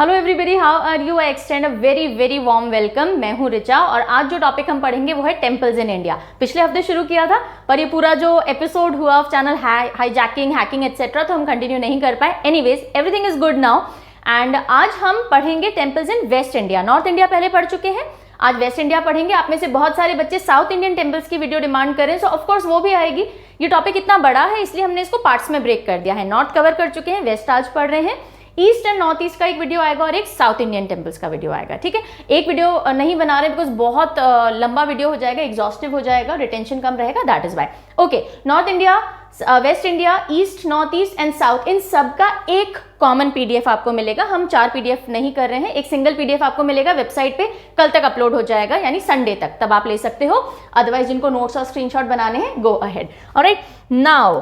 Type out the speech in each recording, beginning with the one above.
Hello everybody, how are you? I extend a very very warm welcome. मैं हूं रिचा और आज जो टॉपिक हम पढ़ेंगे वो है टेम्पल्स इन इंडिया। पिछले हफ्ते शुरू किया था पर ये पूरा जो एपिसोड हुआ of channel hijacking, hacking etcetera तो हम कंटिन्यू नहीं कर पाए। Anyways, everything is good now and आज हम पढ़ेंगे temples in waste India. North India पहले पढ़ चुके हैं, आज वेस्ट इंडिया पढ़ेंगे। आप में से बहुत सारे बच्चे साउथ इंडियन टेम्पल्स की वीडियो डिमांड करें, सो ऑफ कोर्स वो भी आएगी। ये टॉपिक इतना बड़ा है इसलिए हमने इसको पार्ट्स में ब्रेक कर दिया है। नॉर्थ कवर कर चुके हैं, वेस्ट आज पढ़ रहे हैं, ईस्ट एंड नॉर्थ ईस्ट का एक वीडियो आएगा और एक साउथ इंडियन टेम्पल्स का वीडियो आएगा। ठीक है, एक वीडियो नहीं बना रहे बिकॉज बहुत लंबा वीडियो हो जाएगा, एग्जॉस्टिव हो जाएगा, रिटेंशन कम रहेगा, that is why. Okay, north India, west India, east, north east and south, इन सब का एक कॉमन पीडीएफ आपको मिलेगा। हम 4 पीडीएफ नहीं कर रहे हैं, एक सिंगल पीडीएफ आपको मिलेगा वेबसाइट पे, कल तक अपलोड हो जाएगा यानी संडे तक, तब आप ले सकते हो। अदरवाइज जिनको नोट्स और स्क्रीनशॉट बनाने हैं, गो अहेड। ऑलराइट, नाउ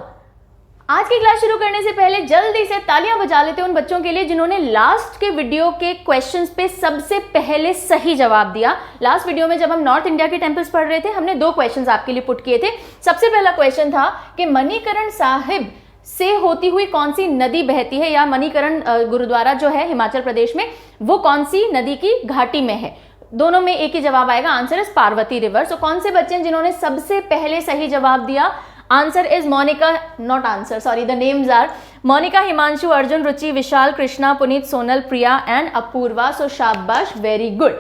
आज की क्लास शुरू करने से पहले जल्दी से तालियां बजा लेते हैं उन बच्चों के लिए जिन्होंने लास्ट के वीडियो के क्वेश्चंस पे सबसे पहले सही जवाब दिया। लास्ट वीडियो में जब हम नॉर्थ इंडिया के टेम्पल्स पढ़ रहे थे, हमने 2 क्वेश्चंस आपके लिए पुट किए थे। सबसे पहला क्वेश्चन था कि मणिकरण साहिब से होती हुई कौन सी नदी बहती है, या मणिकरण गुरुद्वारा जो है हिमाचल प्रदेश में, वो कौन सी नदी की घाटी में है। दोनों में एक ही जवाब आएगा, answer is Parvati river. So कौन से बच्चे जिन्होंने सबसे पहले सही जवाब दिया? Answer is Monika, not answer, sorry, the names are Monika, Himanshu, Arjun, Ruchi, Vishal, Krishna, Puneet, Sonal, Priya and Apurva. So शाबाश, वेरी गुड।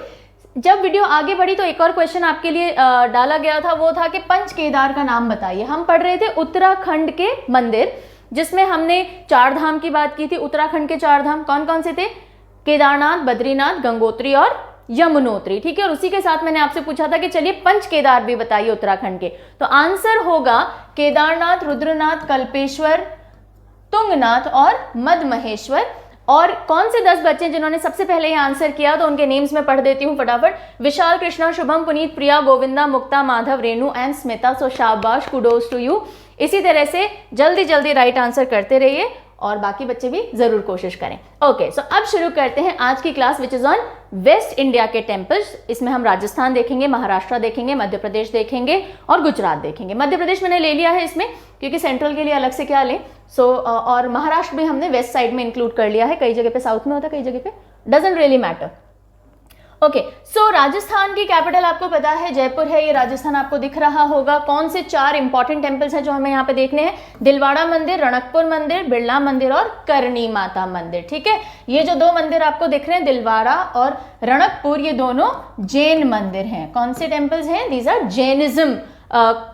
जब वीडियो आगे बढ़ी तो एक और क्वेश्चन आपके लिए डाला गया था, वो था कि पंच केदार का नाम बताइए। हम पढ़ रहे थे उत्तराखंड के मंदिर, जिसमें हमने 4 धाम की बात की थी। उत्तराखंड के 4 धाम कौन कौन से थे? केदारनाथ, बद्रीनाथ, गंगोत्री और यमुनोत्री। ठीक है, और उसी के साथ मैंने आपसे पूछा था कि चलिए पंच केदार भी बताइए उत्तराखंड के। तो आंसर होगा केदारनाथ, रुद्रनाथ, कल्पेश्वर, तुंगनाथ और मदमहेश्वर। और कौन से 10 बच्चे जिन्होंने सबसे पहले ये आंसर किया, तो उनके नेम्स में पढ़ देती हूँ फटाफट। विशाल, कृष्णा, शुभम, पुनीत, प्रिया, गोविंदा, मुक्ता, माधव, रेणु एंड स्मिता। सो शाबाश, कुडोज टू यू। इसी तरह से जल्दी जल्दी राइट आंसर करते रहिए और बाकी बच्चे भी जरूर कोशिश करें। ओके, सो अब शुरू करते हैं आज की class which is on waste India के टेम्पल्स। इसमें हम राजस्थान देखेंगे, महाराष्ट्र देखेंगे, मध्य प्रदेश देखेंगे और गुजरात देखेंगे। मध्य प्रदेश मैंने ले लिया है इसमें क्योंकि सेंट्रल के लिए अलग से क्या लें। और महाराष्ट्र भी हमने वेस्ट साइड में इंक्लूड कर लिया है। कई जगह पे साउथ में होता है, कई जगह पे डजंट रियली मैटर। ओके, सो राजस्थान की कैपिटल आपको पता है जयपुर है। ये राजस्थान आपको दिख रहा होगा। कौन से 4 इंपॉर्टेंट टेम्पल्स हैं जो हमें यहाँ पे देखने हैं? दिलवाड़ा मंदिर, रणकपुर मंदिर, बिरला मंदिर और करणी माता मंदिर। ठीक है, ये जो 2 मंदिर आपको दिख रहे हैं, दिलवाड़ा और रणकपुर, ये दोनों जैन मंदिर हैं। कौन से टेम्पल्स हैं? दीज आर जैनिज्म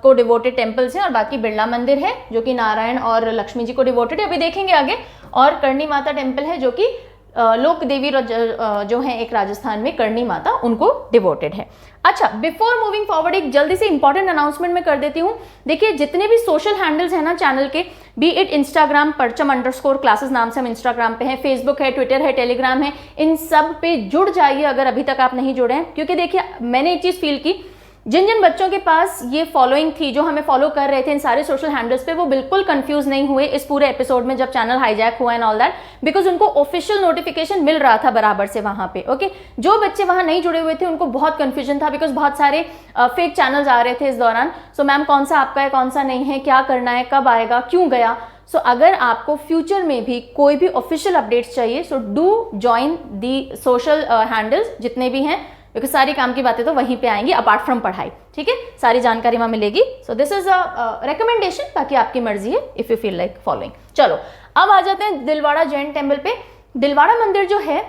को डिवोटेड टेम्पल्स हैं। और बाकी बिरला मंदिर है जो कि नारायण और लक्ष्मी जी को डिवोटेड है, अभी देखेंगे आगे। और करणी माता टेम्पल है जो कि लोक देवी जो है एक राजस्थान में, करणी माता, उनको डिवोटेड है। अच्छा, बिफोर मूविंग फॉरवर्ड एक जल्दी से इंपॉर्टेंट अनाउंसमेंट मैं कर देती हूँ। देखिए, जितने भी सोशल हैंडल्स हैं ना चैनल के, बी इट इंस्टाग्राम परचम_क्लासेस नाम से हम इंस्टाग्राम पे हैं, फेसबुक है, ट्विटर है, टेलीग्राम है, इन सब पे जुड़ जाइए अगर अभी तक आप नहीं जुड़े हैं। क्योंकि देखिए, मैंने एक चीज फील की, जिन जिन बच्चों के पास ये फॉलोइंग थी, जो हमें फॉलो कर रहे थे इन सारे सोशल हैंडल्स पे, वो बिल्कुल कंफ्यूज नहीं हुए इस पूरे एपिसोड में जब चैनल हाईजैक हुआ एंड ऑल दैट, बिकॉज उनको ऑफिशियल नोटिफिकेशन मिल रहा था बराबर से वहां पे। ओके, जो बच्चे वहां नहीं जुड़े हुए थे उनको बहुत कंफ्यूजन था बिकॉज बहुत सारे फेक चैनल्स आ रहे थे इस दौरान। सो मैम कौन सा आपका है, कौन सा नहीं है, क्या करना है, कब आएगा, क्यों गया। सो अगर आपको फ्यूचर में भी कोई भी ऑफिशियल अपडेट्स चाहिए, so do join the social handles जितने भी हैं, क्योंकि सारी काम की बातें तो वहीं पे आएंगी अपार्ट फ्रॉम पढ़ाई। ठीक है, सारी जानकारी वहां मिलेगी। So this is a recommendation, बाकी आपकी मर्जी है if you feel like following. चलो, अब आ जाते हैं दिलवाड़ा जैन टेम्पल पे। दिलवाड़ा मंदिर जो है,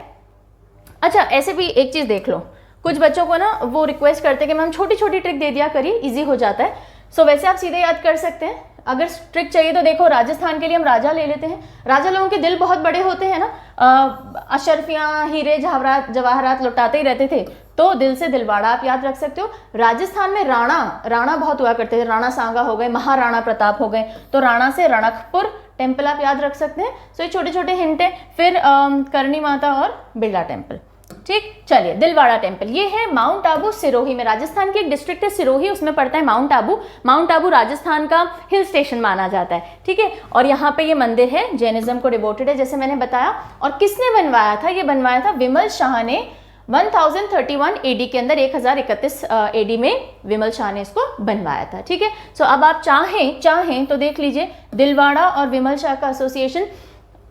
अच्छा ऐसे भी एक चीज देख लो, कुछ बच्चों को ना वो रिक्वेस्ट करते हैं कि मैम छोटी छोटी ट्रिक दे दिया करिए, इजी हो जाता है। सो वैसे आप सीधे याद कर सकते हैं। अगर ट्रिक चाहिए तो देखो, राजस्थान के लिए हम राजा ले लेते हैं। राजा लोगों के दिल बहुत बड़े होते हैं ना, अशरफियां, हीरे जवाहरात लुटाते ही रहते थे, तो दिल से दिलवाड़ा आप याद रख सकते हो। राजस्थान में राणा बहुत हुआ करते थे, राणा सांगा हो गए, महाराणा प्रताप हो गए, तो राणा से रणकपुर टेम्पल आप याद रख सकते हैं। सो ये छोटे छोटे हिंट है। फिर करणी माता और बिरला टेम्पल। ठीक, चलिए, दिलवाड़ा टेम्पल ये है माउंट आबू, सिरोही में। राजस्थान की एक डिस्ट्रिक्ट है सिरोही, उसमें पड़ता है माउंट आबू। माउंट आबू राजस्थान का हिल स्टेशन माना जाता है। ठीक है, और यहाँ पे ये मंदिर है, जैनिज्म को डिवोटेड है जैसे मैंने बताया। और किसने बनवाया था? ये बनवाया था विमल शाह ने 1031 एडी के अंदर, 1031 एडी में विमल शाह ने इसको बनवाया था। ठीक है, सो अब आप चाहें तो देख लीजिए, दिलवाड़ा और विमल शाह का एसोसिएशन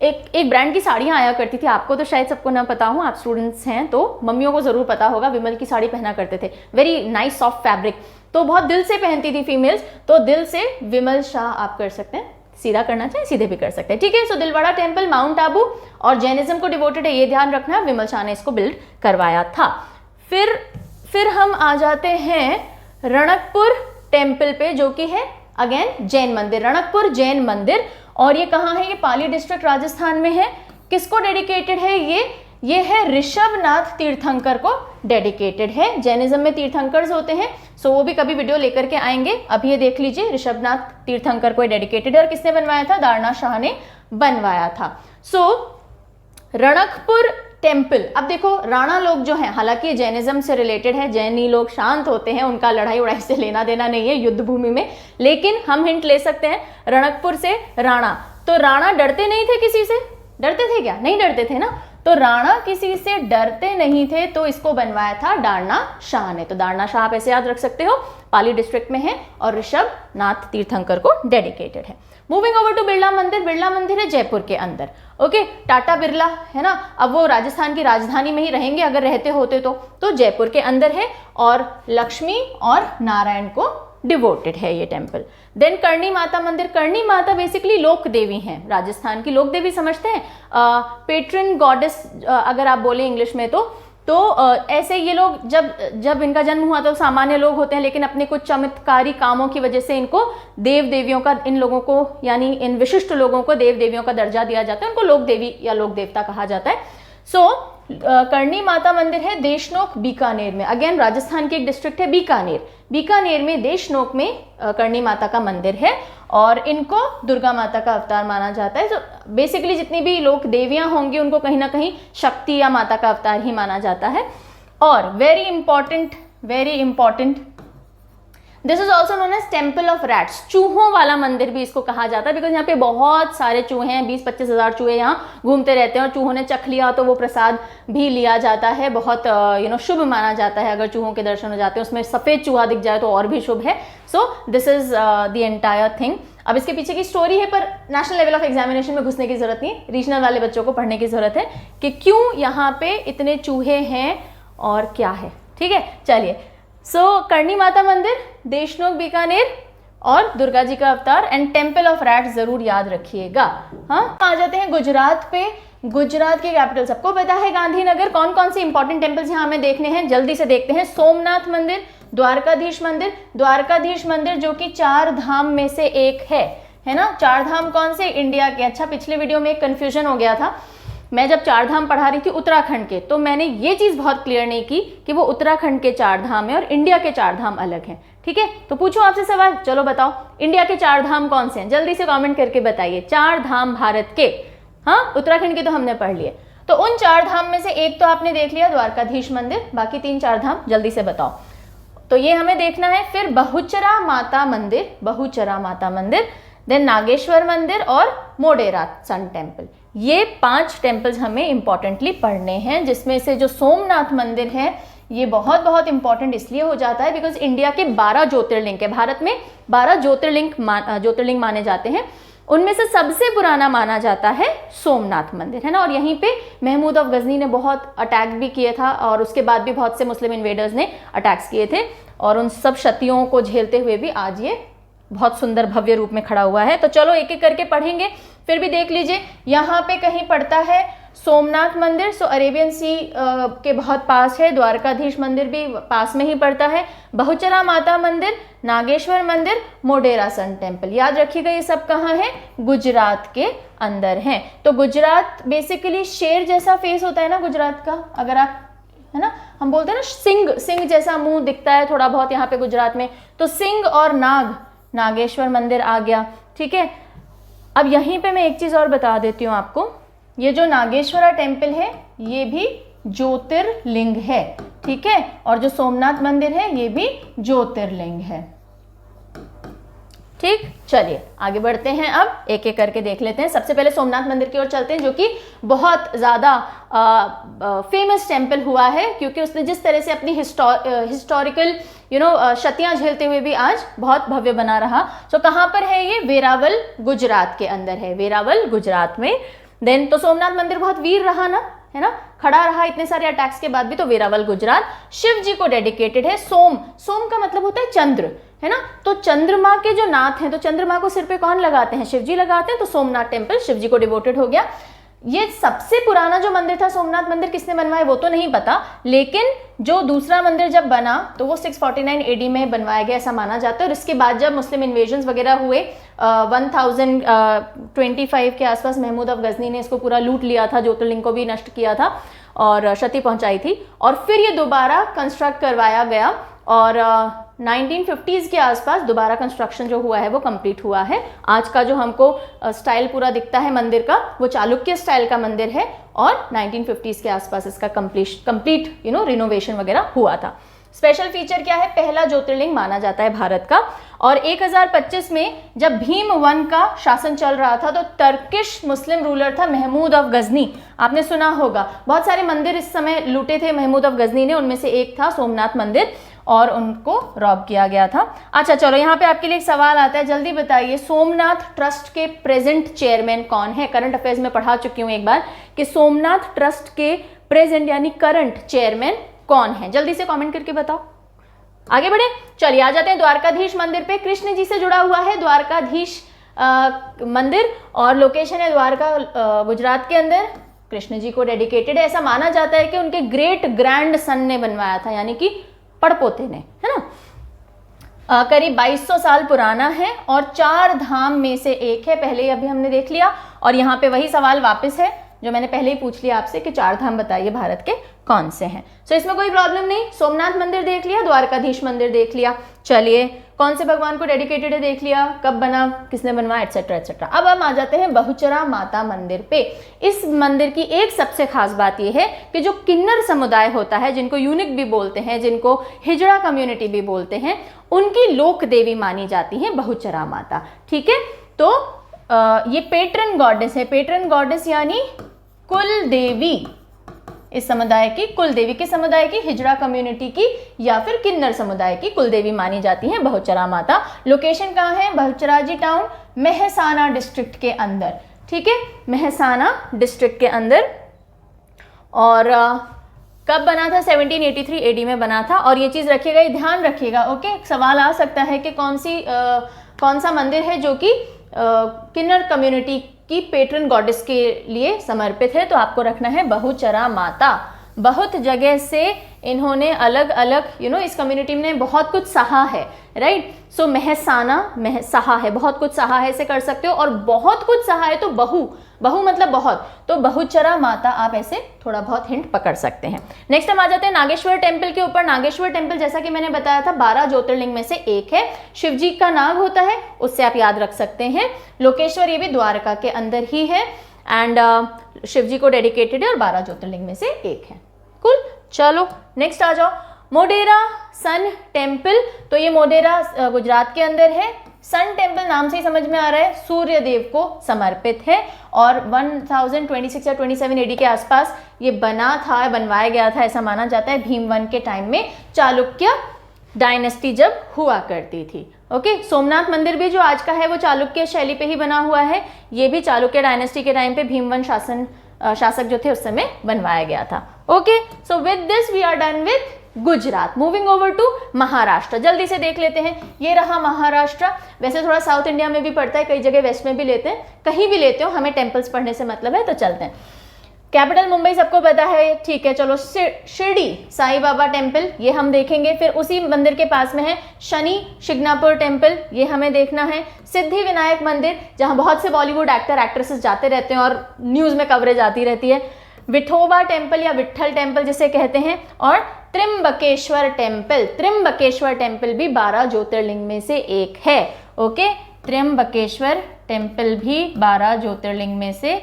एक ब्रांड की साड़ियाँ आया करती थी, आपको तो शायद सबको ना पता हो, आप स्टूडेंट्स हैं तो मम्मियों को ज़रूर पता होगा, विमल की साड़ी पहना करते थे, वेरी नाइस सॉफ्ट फैब्रिक, तो बहुत दिल से पहनती थी फीमेल्स, तो दिल से विमल शाह आप कर सकते हैं, सीधा करना चाहे सीधे भी कर सकते हैं, ठीक है। सो दिलवाड़ा टेम्पल माउंट आबू और जैनिज्म को डिवोटेड है, ये ध्यान रखना, विमल शाह ने इसको बिल्ड करवाया था। फिर हम आ जाते हैं रणकपुर टेम्पल पे, जो कि है अगेन जैन मंदिर, रणकपुर जैन मंदिर, और ये कहाँ है, ये पाली डिस्ट्रिक्ट राजस्थान में है। किसको डेडिकेटेड है ये है ऋषभनाथ तीर्थंकर को डेडिकेटेड है। जैनिज्म में तीर्थंकर्स होते हैं, सो वो भी कभी वीडियो लेकर के आएंगे, अभी ये देख लीजिए, ऋषभनाथ तीर्थंकर को डेडिकेटेड है। और किसने बनवाया था, दारणा शाह ने बनवाया था। सो रणकपुर टेम्पल, अब देखो राणा लोग जो हैं, हालांकि जैनिज्म से रिलेटेड है, जैनी लोग शांत होते हैं, उनका लड़ाई उड़ाई से लेना देना नहीं है युद्ध भूमि में, लेकिन हम हिंट ले सकते हैं रणकपुर से राणा, तो राणा डरते नहीं थे किसी से, डरते थे क्या, नहीं डरते थे ना, तो राणा किसी से डरते नहीं थे, तो इसको बनवाया था दारणा शाह ने। तो दारणा शाह आप ऐसे याद रख सकते हो, पाली डिस्ट्रिक्ट में है और ऋषभनाथ तीर्थंकर को डेडिकेटेड है। मूविंग ओवर टू बिरला मंदिर, बिरला मंदिर है जयपुर के अंदर, ओके। टाटा बिरला है ना, अब वो राजस्थान की राजधानी में ही रहेंगे अगर रहते होते तो जयपुर के अंदर है, और लक्ष्मी और नारायण को डिवोटेड है ये टेम्पल। देन करणी माता मंदिर, करणी माता बेसिकली लोक देवी हैं, राजस्थान की लोक देवी समझते हैं, पेट्रन गॉडेस अगर आप बोले इंग्लिश में तो ऐसे ये लोग जब इनका जन्म हुआ तो सामान्य लोग होते हैं, लेकिन अपने कुछ चमत्कारी कामों की वजह से इनको देव देवियों का, इन लोगों को यानी इन विशिष्ट लोगों को देव देवियों का दर्जा दिया जाता है, उनको लोक देवी या लोक देवता कहा जाता है। सो करणी माता मंदिर है देशनोक बीकानेर में, अगेन राजस्थान की एक डिस्ट्रिक्ट है बीकानेर, बीकानेर में देशनोक में करणी माता का मंदिर है, और इनको दुर्गा माता का अवतार माना जाता है। तो बेसिकली जितनी भी लोक देवियां होंगी उनको कहीं ना कहीं शक्ति या माता का अवतार ही माना जाता है। और very important this is also known as temple of rats, चूहों वाला मंदिर भी इसको कहा जाता है, बिकॉज यहाँ पे बहुत सारे चूहे हैं, 20-25 हज़ार चूहे यहाँ घूमते रहते हैं, और चूहों ने चख लिया तो वो प्रसाद भी लिया जाता है, बहुत शुभ माना जाता है अगर चूहों के दर्शन हो जाते हैं, उसमें सफ़ेद चूहा दिख जाए तो और भी शुभ है। So this is the entire thing. अब इसके पीछे की स्टोरी है, पर नेशनल लेवल ऑफ एग्जामिनेशन में घुसने की जरूरत नहीं, रीजनल वाले बच्चों को पढ़ने की जरूरत है कि क्यों यहाँ पे इतने चूहे हैं और क्या है, ठीक है। चलिए, सो करणी माता मंदिर, देशनोक बीकानेर और दुर्गा जी का अवतार एंड टेम्पल ऑफ रैट जरूर याद रखिएगा। हाँ, आ जाते हैं गुजरात पे। गुजरात की कैपिटल सबको पता है गांधीनगर। कौन कौन से इंपॉर्टेंट टेम्पल्स यहाँ हमें देखने हैं, जल्दी से देखते हैं। सोमनाथ मंदिर, द्वारकाधीश मंदिर, द्वारकाधीश मंदिर जो कि 4 धाम में से एक है ना। 4 धाम कौन से, इंडिया के। अच्छा, पिछले वीडियो में एक कंफ्यूजन हो गया था, मैं जब 4 धाम पढ़ा रही थी उत्तराखंड के, तो मैंने ये चीज़ बहुत क्लियर नहीं की कि वो उत्तराखंड के 4 धाम है और इंडिया के 4 धाम अलग हैं, ठीक है। तो पूछो आपसे सवाल, चलो बताओ इंडिया के 4 धाम कौन से हैं, जल्दी से कमेंट करके बताइए। 4 धाम भारत के, हाँ, उत्तराखंड के तो हमने पढ़ लिए, तो उन 4 धाम में से एक तो आपने देख लिया द्वारकाधीश मंदिर, बाकी 3-4 धाम जल्दी से बताओ। तो ये हमें देखना है। फिर बहुचरा माता मंदिर, बहुचरा माता मंदिर, देन नागेश्वर मंदिर और मोढेरा सन टेम्पल, ये 5 टेम्पल्स हमें इंपॉर्टेंटली पढ़ने हैं, जिसमें से जो सोमनाथ मंदिर है ये बहुत बहुत इंपॉर्टेंट इसलिए हो जाता है बिकॉज इंडिया के 12 ज्योतिर्लिंग है, भारत में 12 ज्योतिर्लिंग माने जाते हैं, उनमें से सबसे पुराना माना जाता है सोमनाथ मंदिर, है ना। और यहीं पे महमूद ऑफ गजनी ने बहुत अटैक भी किए था, और उसके बाद भी बहुत से मुस्लिम इन्वेडर्स ने अटैक्स किए थे, और उन सब क्षतियों को झेलते हुए भी आज ये बहुत सुंदर भव्य रूप में खड़ा हुआ है। तो चलो एक एक करके पढ़ेंगे। फिर भी देख लीजिए, यहाँ पे कहीं पड़ता है सोमनाथ मंदिर, सो अरेबियन सी के बहुत पास है। द्वारकाधीश मंदिर भी पास में ही पड़ता है। बहुचरा माता मंदिर, नागेश्वर मंदिर, मोढेरा सन टेम्पल, याद रखिएगा ये सब कहाँ है, गुजरात के अंदर हैं। तो गुजरात बेसिकली शेर जैसा फेस होता है ना गुजरात का, अगर आप, है ना, हम बोलते हैं ना सिंह जैसा मुंह दिखता है थोड़ा बहुत यहाँ पे गुजरात में, तो सिंह और नागेश्वर मंदिर आ गया, ठीक है। अब यहीं पे मैं एक चीज़ और बता देती हूँ आपको, ये जो नागेश्वरा टेम्पल है ये भी ज्योतिर्लिंग है, ठीक है, और जो सोमनाथ मंदिर है ये भी ज्योतिर्लिंग है, ठीक। चलिए आगे बढ़ते हैं, अब एक एक करके देख लेते हैं। सबसे पहले सोमनाथ मंदिर की ओर चलते हैं, जो कि बहुत ज़्यादा फेमस टेम्पल हुआ है, क्योंकि उसने जिस तरह से अपनी हिस्टोरिकल क्षतियाँ झेलते हुए भी आज बहुत भव्य बना रहा। तो कहाँ पर है ये, वेरावल गुजरात के अंदर है, वेरावल गुजरात में देन तो सोमनाथ मंदिर बहुत वीर रहा ना, है ना, खड़ा रहा इतने सारे अटैक्स के बाद भी, तो वेरावल गुजरात शिव जी को डेडिकेटेड है। सोम, सोम का मतलब होता है चंद्र, है ना, तो चंद्रमा के जो नाथ हैं, तो चंद्रमा को सिर पे कौन लगाते हैं, शिव जी लगाते हैं, तो सोमनाथ टेम्पल शिव जी को डिवोटेड हो गया। ये सबसे पुराना जो मंदिर था सोमनाथ मंदिर किसने बनवाया वो तो नहीं पता, लेकिन जो दूसरा मंदिर जब बना तो वो 649 AD में बनवाया गया ऐसा माना जाता है। और इसके बाद जब मुस्लिम इन्वेजन्स वगैरह हुए 1025 के आसपास महमूद ऑफ गजनी ने इसको पूरा लूट लिया था, ज्योतिर्लिंग को भी नष्ट किया था और क्षति पहुंचाई थी, और फिर ये दोबारा कंस्ट्रक्ट करवाया गया और 1950s के आसपास दोबारा कंस्ट्रक्शन जो हुआ है वो कंप्लीट हुआ है। आज का जो हमको स्टाइल पूरा दिखता है मंदिर का वो चालुक्य स्टाइल का मंदिर है और 1950s के आसपास इसका कंप्लीट रिनोवेशन वगैरह हुआ था। स्पेशल फीचर क्या है, पहला ज्योतिर्लिंग माना जाता है भारत का। और 1025 में जब भीम वन का शासन चल रहा था तो टर्किश मुस्लिम रूलर था महमूद ऑफ गजनी, आपने सुना होगा, बहुत सारे मंदिर इस समय लूटे थे महमूद ऑफ गजनी ने, उनमें से एक था सोमनाथ मंदिर और उनको रॉब किया गया था। अच्छा चलो यहाँ पे आपके लिए एक सवाल आता है, जल्दी बताइए सोमनाथ ट्रस्ट के प्रेजेंट चेयरमैन कौन है। करंट अफेयर्स में पढ़ा चुकी हूँ एक बार कि सोमनाथ ट्रस्ट के प्रेजेंट यानी करंट चेयरमैन कौन है, जल्दी से कमेंट करके बताओ। आगे बढ़े, चलिए आ जाते हैं द्वारकाधीश मंदिर पे। कृष्ण जी से जुड़ा हुआ है द्वारकाधीश मंदिर और लोकेशन है द्वारका गुजरात के अंदर, कृष्ण जी को डेडिकेटेड है। ऐसा माना जाता है कि उनके ग्रेट ग्रैंड सन ने बनवाया था, यानी कि पड़पोते ने, है ना। करीब 2200 साल पुराना है और 4 धाम में से एक है, पहले अभी हमने देख लिया। और यहाँ पे वही सवाल वापस है जो मैंने पहले ही पूछ लिया आपसे कि 4 धाम बताइए भारत के कौन से हैं। सो इसमें कोई प्रॉब्लम नहीं, सोमनाथ मंदिर देख लिया, द्वारकाधीश मंदिर देख लिया। चलिए कौन से भगवान को डेडिकेटेड है देख लिया, कब बना, किसने बनवाया, एटसेट्रा एटसेट्रा। अब हम आ जाते हैं बहुचरा माता मंदिर पे। इस मंदिर की एक सबसे खास बात यह है कि जो किन्नर समुदाय होता है, जिनको यूनिक भी बोलते हैं, जिनको हिजड़ा कम्युनिटी भी बोलते हैं, उनकी लोक देवी मानी जाती है बहुचरा माता। ठीक है, तो ये पेट्रन गॉडेस है, पेट्रन गॉडेस यानी कुल देवी, इस समुदाय की कुल देवी, किस समुदाय की, हिजड़ा कम्युनिटी की या फिर किन्नर समुदाय की कुल देवी मानी जाती है बहुचरा माता। लोकेशन कहाँ है, बहुचराजी टाउन मेहसाना डिस्ट्रिक्ट के अंदर। ठीक है, मेहसाना डिस्ट्रिक्ट के अंदर। और कब बना था, 1783 AD में बना था। और ये चीज़ रखिएगा, ये ध्यान रखिएगा, ओके। सवाल आ सकता है कि कौन सा मंदिर है जो कि किन्नर कम्युनिटी की पेट्रन गॉडेस के लिए समर्पित है, तो आपको रखना है बहुचरा माता। बहुत जगह से इन्होंने अलग अलग इस कम्युनिटी ने बहुत कुछ सहा है, राइट। सो मेहसाना सहा है, बहुत कुछ सहा है, ऐसे कर सकते हो। और बहुत कुछ सहा है तो बहु मतलब बहुत, तो बहुचरा माता आप ऐसे थोड़ा बहुत हिंट पकड़ सकते हैं। नेक्स्ट हम आ जाते हैं नागेश्वर टेम्पल के ऊपर। नागेश्वर टेम्पल जैसा कि मैंने बताया था 12 ज्योतिर्लिंग में से एक है, शिव जी का नाग होता है, उससे आप याद रख सकते हैं। लोकेश्वर ये भी द्वारका के अंदर ही है एंड शिव जी को डेडिकेटेड है और 12 ज्योतिर्लिंग में से एक है। कुल, चलो नेक्स्ट आ जाओ, मोढेरा सन टेम्पल। तो ये मोढेरा गुजरात के अंदर है। सन टेम्पल नाम से ही समझ में आ रहा है सूर्य देव को समर्पित है और 1026 या 27 AD के आसपास ये बना था, बनवाया गया था, ऐसा माना जाता है भीमवन के टाइम में, चालुक्य डायनेस्टी जब हुआ करती थी। ओके, सोमनाथ मंदिर भी जो आज का है वो चालुक्य शैली पे ही बना हुआ है, ये भी चालुक्य डायनेस्टी के टाइम पे भीमवन शासक जो थे उस समय बनवाया गया था। Okay, so with this we are done with Gujarat. Moving over to Maharashtra, जल्दी से देख लेते हैं। ये रहा महाराष्ट्र। वैसे थोड़ा साउथ इंडिया में भी पड़ता है, कई जगह वेस्ट में भी लेते हैं, कहीं भी लेते हो, हमें टेम्पल्स पढ़ने से मतलब है, तो चलते हैं। कैपिटल मुंबई सबको पता है, ठीक है। चलो शिरडी साईं बाबा टेम्पल, ये हम देखेंगे। फिर उसी मंदिर के पास में है शनि शिग्नापुर टेम्पल, ये हमें देखना है। सिद्धि विनायक मंदिर, जहाँ बहुत से बॉलीवुड एक्टर एक्ट्रेसेस जाते रहते हैं और न्यूज़ में कवरेज आती रहती है। विठोबा टेम्पल या विट्ठल टेम्पल जिसे कहते हैं। और त्र्यंबकेश्वर टेम्पल, त्र्यंबकेश्वर टेम्पल भी 12 ज्योतिर्लिंग में से एक है। ओके, त्र्यंबकेश्वर टेम्पल भी 12 ज्योतिर्लिंग में से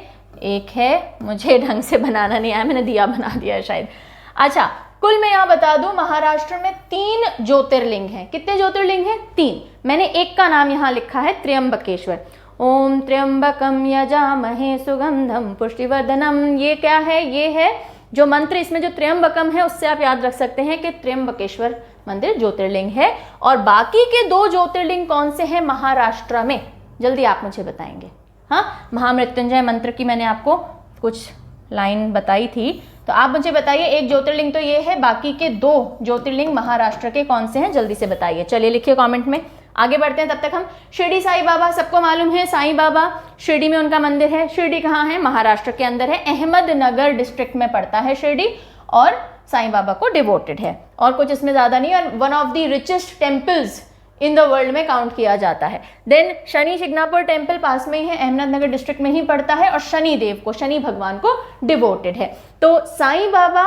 एक है। मुझे ढंग से बनाना नहीं आया, मैंने दिया बना दिया है शायद। अच्छा, कुल मैं यहाँ बता दूं, महाराष्ट्र में 3 ज्योतिर्लिंग हैं। कितने ज्योतिर्लिंग हैं? 3। मैंने एक का नाम यहाँ लिखा है त्र्यंबकेश्वर। ओम त्र्यंबकम यजामहे सुगंधम पुष्टिवर्धनम, ये क्या है? ये है जो मंत्र, इसमें जो त्र्यंबकम है उससे आप याद रख सकते हैं कि त्र्यंबकेश्वर मंदिर ज्योतिर्लिंग है। और बाकी के 2 ज्योतिर्लिंग कौन से हैं महाराष्ट्र में? जल्दी आप मुझे बताएंगे। हाँ, महामृत्युंजय मंत्र की मैंने आपको कुछ लाइन बताई थी। तो आप मुझे बताइए, एक ज्योतिर्लिंग तो ये है, बाकी के 2 ज्योतिर्लिंग महाराष्ट्र के कौन से हैं, जल्दी से बताइए। चलिए लिखिए कमेंट में, आगे बढ़ते हैं। तब तक हम शिरडी साईं बाबा, सबको मालूम है साईं बाबा शिरडी में उनका मंदिर है। शिरडी कहाँ है, महाराष्ट्र के अंदर है, अहमदनगर डिस्ट्रिक्ट में पड़ता है शिरडी, और साईं बाबा को डिवोटेड है, और कुछ इसमें ज़्यादा नहीं, और one of the richest temples in the world में काउंट किया जाता है। देन शनि शिंगणापुर टेम्पल पास में ही है, अहमदनगर डिस्ट्रिक्ट में ही पड़ता है, और शनि देव को, शनि भगवान को डिवोटेड है। तो साईं बाबा,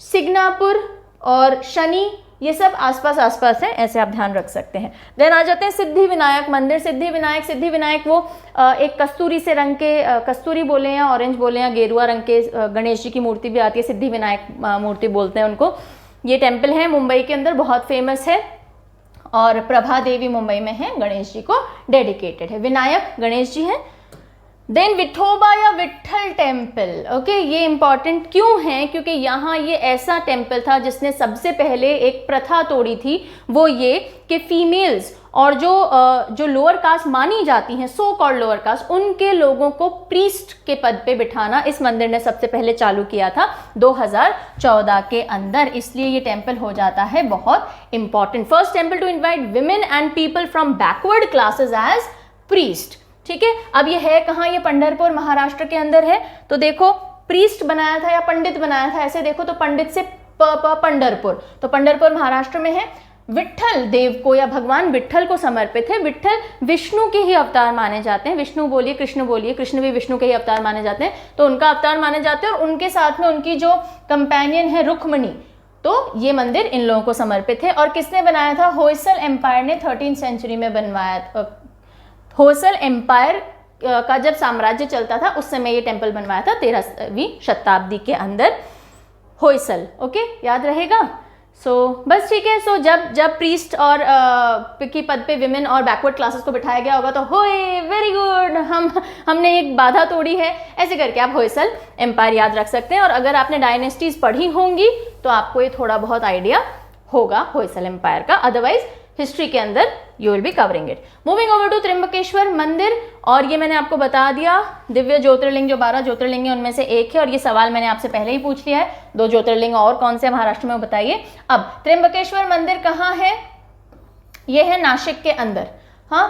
शिंगणापुर और शनि, ये सब आसपास हैं, ऐसे आप ध्यान रख सकते हैं। देन आ जाते हैं सिद्धि विनायक मंदिर। सिद्धि विनायक वो एक कस्तूरी से रंग के, कस्तूरी बोले या ऑरेंज बोले या गेरुआ रंग के गणेश जी की मूर्ति भी आती है, सिद्धि विनायक मूर्ति बोलते हैं उनको। ये टेम्पल है मुंबई के अंदर, बहुत फेमस है, और प्रभा देवी मुंबई में है, गणेश जी को डेडिकेटेड है। विनायक गणेश जी हैं। देन विठोबा या विट्ठल टेम्पल, ओके, ये इंपॉर्टेंट क्यों है, क्योंकि यहाँ ये ऐसा टेम्पल था जिसने सबसे पहले एक प्रथा तोड़ी थी, वो ये कि फीमेल्स और जो लोअर कास्ट मानी जाती हैं, सो कॉल्ड लोअर कास्ट, उनके लोगों को प्रीस्ट के पद पे बिठाना इस मंदिर ने सबसे पहले चालू किया था 2014 के अंदर। इसलिए ये टेम्पल हो जाता है बहुत important. First temple to invite women and people from backward classes as priest. ठीक है, अब ये है कहाँ, ये पंढरपुर महाराष्ट्र के अंदर है। तो देखो, प्रीस्ट बनाया था या पंडित बनाया था, ऐसे देखो तो पंडित से पंढरपुर, तो पंढरपुर महाराष्ट्र में है। विट्ठल देव को या भगवान विट्ठल को समर्पित है। विट्ठल विष्णु के ही अवतार माने जाते हैं, विष्णु बोलिए कृष्ण भी विष्णु के ही अवतार माने जाते हैं, तो उनका अवतार माने जाते हैं। और उनके साथ में उनकी जो कंपेनियन है रुक्मणी, तो ये मंदिर इन लोगों को समर्पित है। और किसने बनाया था, होयसल एम्पायर ने 13th सेंचुरी में बनवाया। होयसल एम्पायर का जब साम्राज्य चलता था उस समय ये टेम्पल बनवाया था, 13वीं शताब्दी के अंदर, होयसल। ओके, याद रहेगा। बस ठीक है। जब प्रीस्ट और की पद पे विमेन और बैकवर्ड क्लासेस को बिठाया गया होगा तो होए वेरी गुड, हमने एक बाधा तोड़ी है, ऐसे करके आप होयसल एम्पायर याद रख सकते हैं। और अगर आपने डायनेस्टीज पढ़ी होंगी तो आपको ये थोड़ा बहुत आइडिया होगा होयसल एम्पायर का, अदरवाइज हिस्ट्री के अंदर you will be covering it. Moving over to Trimbakeshwar मंदिर, और ये मैंने आपको बता दिया, दिव्य ज्योतिर्लिंग जो 12 ज्योतिर्लिंग है उनमें से एक है, और ये सवाल मैंने आपसे पहले ही पूछ लिया है, 2 ज्योतिर्लिंग और कौन से महाराष्ट्र में, बताइए। अब त्र्यंबकेश्वर मंदिर कहाँ है, ये है नासिक के अंदर। हाँ,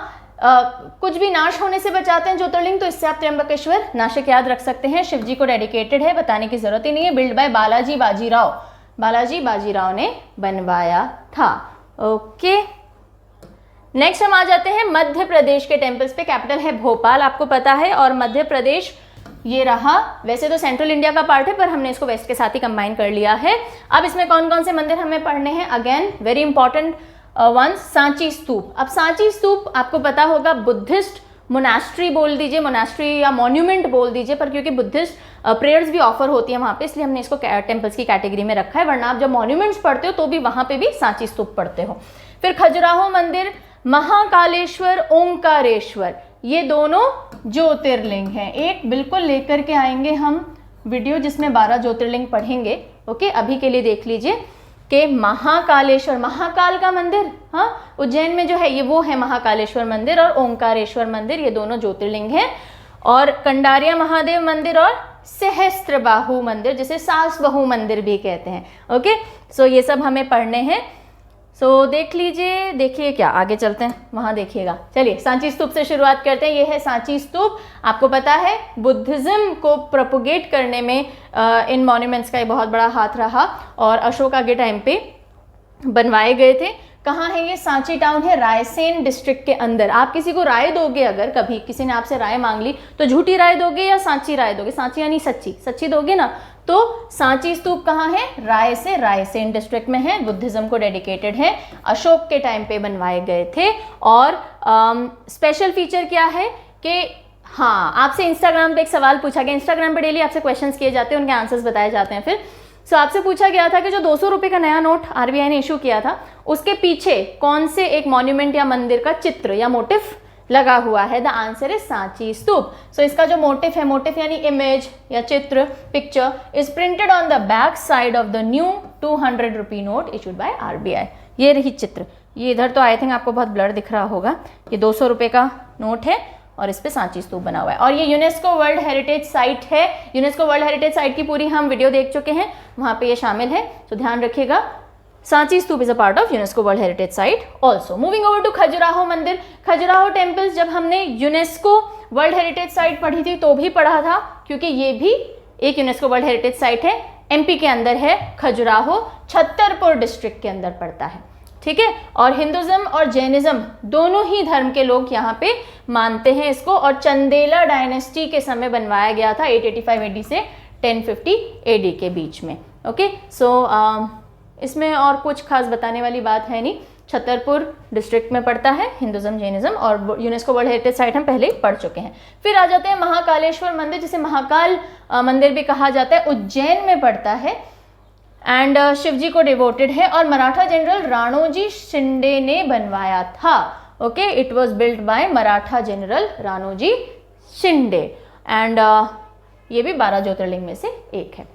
कुछ भी नाश होने से बचाते हैं ज्योतिर्लिंग, तो इससे आप त्र्यंबकेश्वर नासिक याद रख सकते हैं। शिव जी को डेडिकेटेड है, बताने की जरूरत ही नहीं है। बिल्ड बाय बालाजी बाजीराव ने बनवाया था। ओके, नेक्स्ट हम आ जाते हैं मध्य प्रदेश के टेम्पल्स पे। कैपिटल है भोपाल, आपको पता है, और मध्य प्रदेश ये रहा। वैसे तो सेंट्रल इंडिया का पार्ट है, पर हमने इसको वेस्ट के साथ ही कंबाइन कर लिया है। अब इसमें कौन कौन से मंदिर हमें पढ़ने हैं, again very important one, Sanchi stupa. अब सांची स्तूप आपको पता होगा बुद्धिस्ट मोनास्ट्री बोल दीजिए, मोनास्ट्री या मॉन्यूमेंट बोल दीजिए, पर क्योंकि बुद्धिस्ट प्रेयर्स भी ऑफर होती है वहाँ पे, इसलिए हमने इसको टेम्पल्स की कैटेगरी में रखा है। वरना आप जब मॉन्यूमेंट्स पढ़ते हो तो भी वहाँ पे भी सांची स्तूप पढ़ते हो। फिर खजुराहो मंदिर, महाकालेश्वर, ओंकारेश्वर, ये दोनों ज्योतिर्लिंग हैं। एक बिल्कुल लेकर के आएंगे हम वीडियो जिसमें 12 ज्योतिर्लिंग पढ़ेंगे। ओके, अभी के लिए देख लीजिए कि महाकालेश्वर, महाकाल का मंदिर, हाँ, उज्जैन में जो है ये वो है महाकालेश्वर मंदिर, और ओंकारेश्वर मंदिर, ये दोनों ज्योतिर्लिंग हैं। और कंडारिया महादेव मंदिर और सहस्त्रबाहु मंदिर, जिसे सास बहू मंदिर भी कहते हैं। ओके, सो ये सब हमें पढ़ने हैं। देख लीजिए, देखिए क्या आगे चलते हैं, वहाँ देखिएगा। चलिए सांची स्तूप से शुरुआत करते हैं। ये है सांची स्तूप। आपको पता है बुद्धिज्म को प्रोपोगेट करने में इन मॉन्यूमेंट्स का एक बहुत बड़ा हाथ रहा, और अशोका के टाइम पे बनवाए गए थे। कहाँ है ये, सांची टाउन है रायसेन डिस्ट्रिक्ट के अंदर। आप किसी को राय दोगे, अगर कभी किसी ने आपसे राय मांग ली, तो झूठी राय दोगे या सांची राय दोगे, सांची यानी सच्ची दोगे ना। तो सांची स्तूप कहाँ है, रायसेन डिस्ट्रिक्ट में है, बुद्धिज्म को डेडिकेटेड है, अशोक के टाइम पे बनवाए गए थे। और स्पेशल फीचर क्या है कि हाँ, आपसे इंस्टाग्राम पे एक सवाल पूछा गया, इंस्टाग्राम पे डेली आपसे क्वेश्चंस किए जाते हैं, उनके आंसर्स बताए जाते हैं। फिर आपसे पूछा गया था कि जो 200 रुपये का नया नोट आरबीआई ने इशू किया था, उसके पीछे कौन से एक मॉन्यूमेंट या मंदिर का चित्र या मोटिफ लगा हुआ है। द आंसर इज सांची स्तूप। इसका जो मोटिफ है, मोटिफ यानी इमेज या चित्र, picture, is printed on the back side of the new 200 rupee note issued by RBI. ये रही चित्र। ये इधर तो आई थिंक आपको बहुत ब्लर दिख रहा होगा, ये 200 रुपये का नोट है, और इस पे सांची स्तूप बना हुआ है। और ये यूनेस्को वर्ल्ड हेरिटेज साइट है। यूनेस्को वर्ल्ड हेरिटेज साइट की पूरी हम वीडियो देख चुके हैं, वहाँ पे ये शामिल है, तो ध्यान रखिएगा। Sanchi stupa is a part of UNESCO world heritage site also. Moving over to Khajuraho मंदिर। खजुराहो टेम्पल्स जब हमने यूनेस्को वर्ल्ड हेरिटेज साइट पढ़ी थी तो भी पढ़ा था, क्योंकि ये भी एक यूनेस्को वर्ल्ड हेरिटेज साइट है, एमपी के अंदर है। खजुराहो छतरपुर डिस्ट्रिक्ट के अंदर पड़ता है, ठीक है। और हिंदुज्म और जैनिज्म दोनों ही धर्म के लोग यहाँ पे मानते हैं इसको। और चंदेला डायनेस्टी के समय बनवाया गया था 885 एडी से 1050 एडी के बीच में। ओके, सो इसमें और कुछ खास बताने वाली बात है नहीं। छतरपुर डिस्ट्रिक्ट में पड़ता है, हिंदुज्म जैनिज्म, और यूनेस्को वर्ल्ड हेरिटेज साइट हम पहले ही पढ़ चुके हैं। फिर आ जाते हैं महाकालेश्वर मंदिर, जिसे महाकाल मंदिर भी कहा जाता है, उज्जैन में पड़ता है एंड शिव जी को डिवोटेड है और मराठा जनरल राणोजी शिंदे ने बनवाया था। Okay, it was built by Maratha general Ranoji Shinde and ये भी 12 ज्योतिर्लिंग में से एक है।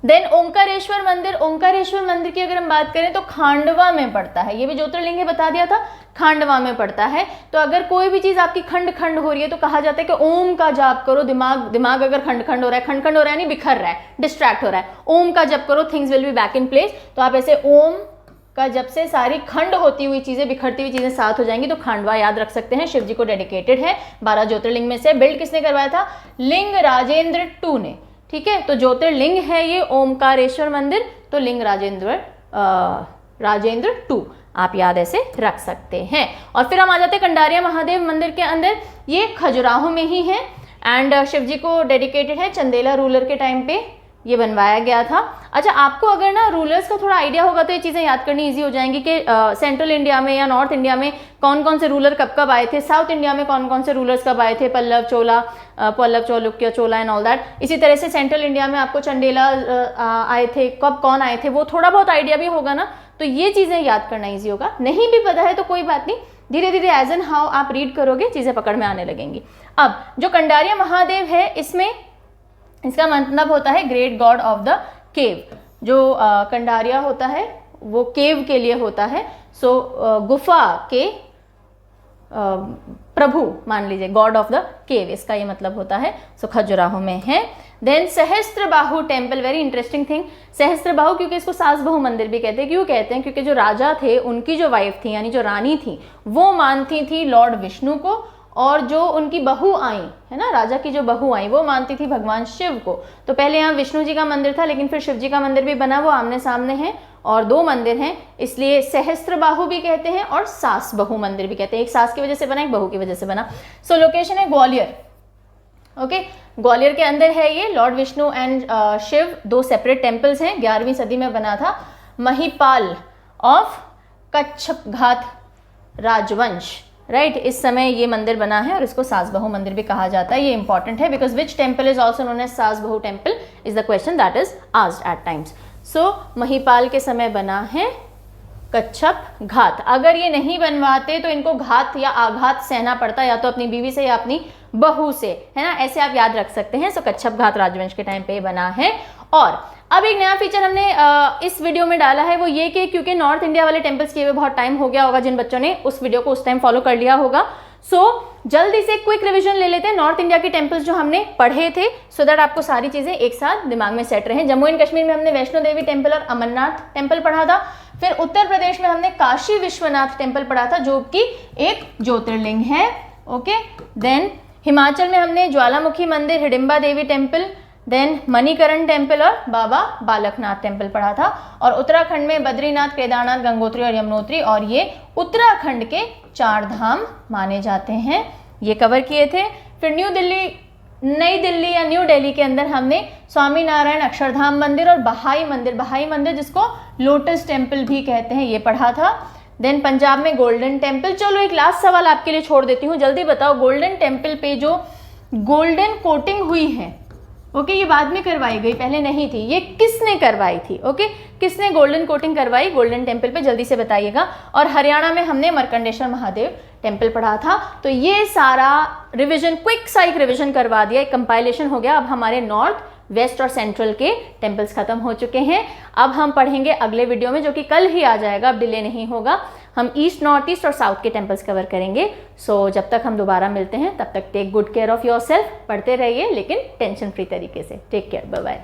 देन ओंकारेश्वर मंदिर। ओंकारेश्वर मंदिर की अगर हम बात करें तो खांडवा में पड़ता है, ये भी ज्योतिर्लिंग है, बता दिया था, खांडवा में पड़ता है। तो अगर कोई भी चीज आपकी खंड खंड हो रही है तो कहा जाता है कि ओम का जाप करो। दिमाग अगर खंड खंड हो रहा है, खंड खंड हो रहा है नहीं, बिखर रहा है, डिस्ट्रैक्ट हो रहा है, ओम का जप करो, things will be back in place. तो आप ऐसे ओम का जब से सारी खंड होती हुई चीजें, बिखरती हुई चीजें साथ हो जाएंगी। तो खांडवा याद रख सकते हैं, शिव जी को डेडिकेटेड है, 12 ज्योतिर्लिंग में से। बिल्ड किसने करवाया था? लिंग राजेंद्र टू ने, ठीक है। तो ज्योतिर्लिंग है ये ओमकारेश्वर मंदिर, तो लिंग राजेंद्र टू आप याद ऐसे रख सकते हैं। और फिर हम आ जाते हैं कंडारिया महादेव मंदिर के अंदर। ये खजुराहो में ही है एंड शिव जी को डेडिकेटेड है, चंदेला रूलर के टाइम पे ये बनवाया गया था। अच्छा, आपको अगर ना रूलर्स का थोड़ा आइडिया होगा तो ये चीज़ें याद करनी इजी हो जाएंगी कि सेंट्रल इंडिया में या नॉर्थ इंडिया में कौन कौन से रूलर कब कब आए थे, साउथ इंडिया में कौन कौन से रूलर्स कब आए थे, पल्लव चालुक्य चोला एंड ऑल दैट। इसी तरह से सेंट्रल इंडिया में आपको चंडेला आए थे, कब कौन आए थे, वो थोड़ा बहुत आइडिया भी होगा ना, तो ये चीज़ें याद करना ईजी होगा। नहीं भी पता है तो कोई बात नहीं, धीरे धीरे एज एन हाउ आप रीड करोगे चीज़ें पकड़ में आने लगेंगी। अब जो कंडारिया महादेव है, इसमें इसका मतलब होता है great God of the cave. जो कंडारिया होता है वो केव के लिए होता है, सो गुफा के प्रभु मान लीजिए, गॉड ऑफ द केव, इसका ये मतलब होता है। सो खजुराहो में है। Then Sahastrabahu temple, very interesting thing. Sahastrabahu क्योंकि इसको सास बहु मंदिर भी कहते हैं। क्यों कहते हैं? क्योंकि जो राजा थे उनकी जो वाइफ थी, यानी जो रानी थी, वो मानती थी लॉर्ड विष्णु को, और जो उनकी बहू आई है ना, राजा की जो बहू आई, वो मानती थी भगवान शिव को। तो पहले यहाँ विष्णु जी का मंदिर था, लेकिन फिर शिव जी का मंदिर भी बना, वो आमने सामने हैं और 2 मंदिर हैं, इसलिए सहस्त्रबाहु भी कहते हैं और सास बहु मंदिर भी कहते हैं। एक सास की वजह से बना, एक बहू की वजह से बना। सो लोकेशन है ग्वालियर। ओके, ग्वालियर के अंदर है ये। Lord Vishnu and Shiva 2 separate temples हैं। 11वीं सदी में बना था। महिपाल ऑफ कच्छपघात राजवंश, राइट, इस समय ये मंदिर बना है और इसको सास बहु मंदिर भी कहा जाता है। ये इंपॉर्टेंट है because which temple is also known as Saas Bahu temple is the question that is asked at times. So Mahipal के समय बना है कच्छप घात। अगर ये नहीं बनवाते तो इनको घात या आघात सहना पड़ता, या तो अपनी बीवी से या अपनी बहू से, है ना, ऐसे आप याद रख सकते हैं। सो कच्छप घात राजवंश के टाइम पे बना है। और अब एक नया फीचर हमने इस वीडियो में डाला है, वो ये कि क्योंकि नॉर्थ इंडिया वाले टेम्पल्स किए हुए बहुत टाइम हो गया होगा, जिन बच्चों ने उस वीडियो को उस टाइम फॉलो कर लिया होगा, सो जल्दी से क्विक रिवीजन ले लेते हैं नॉर्थ इंडिया के टेम्पल्स जो हमने पढ़े थे, सो दैट आपको सारी चीजें एक साथ दिमाग में सेट रहें। जम्मू एंड कश्मीर में हमने वैष्णो देवी टेम्पल और अमरनाथ टेम्पल पढ़ा था। फिर उत्तर प्रदेश में हमने काशी विश्वनाथ टेम्पल पढ़ा था, जो कि एक ज्योतिर्लिंग है। ओके, देन हिमाचल में हमने ज्वालामुखी मंदिर, हिडिंबा देवी टेम्पल, देन मणिकरण टेम्पल और बाबा बालकनाथ टेम्पल पढ़ा था। और उत्तराखंड में बद्रीनाथ, केदारनाथ, गंगोत्री और यमुनोत्री, और ये उत्तराखंड के 4 धाम माने जाते हैं, ये कवर किए थे। फिर नई दिल्ली या न्यू दिल्ली के अंदर हमने स्वामी नारायण अक्षरधाम मंदिर और बहाई मंदिर जिसको लोटस टेम्पल भी कहते हैं, ये पढ़ा था। देन पंजाब में गोल्डन टेम्पल। चलो एक लास्ट सवाल आपके लिए छोड़ देती हूँ, जल्दी बताओ, गोल्डन टेम्पल पे जो गोल्डन कोटिंग हुई है, ओके, ये बाद में करवाई गई, पहले नहीं थी, ये किसने करवाई थी? ओके, किसने गोल्डन कोटिंग करवाई गोल्डन टेम्पल पे, जल्दी से बताइएगा। और हरियाणा में हमने मरकंडेश्वर महादेव टेम्पल पढ़ा था। तो ये सारा रिवीजन, क्विक साइक रिवीजन करवा दिया, एक कंपाइलेशन हो गया। अब हमारे नॉर्थ, वेस्ट और सेंट्रल के टेम्पल्स खत्म हो चुके हैं। अब हम पढ़ेंगे अगले वीडियो में, जो कि कल ही आ जाएगा, अब डिले नहीं होगा। हम ईस्ट, नॉर्थ ईस्ट और साउथ के टेम्पल्स कवर करेंगे। सो जब तक हम दोबारा मिलते हैं तब तक take good care of yourself, पढ़ते रहिए लेकिन टेंशन फ्री तरीके से। Take care, bye bye.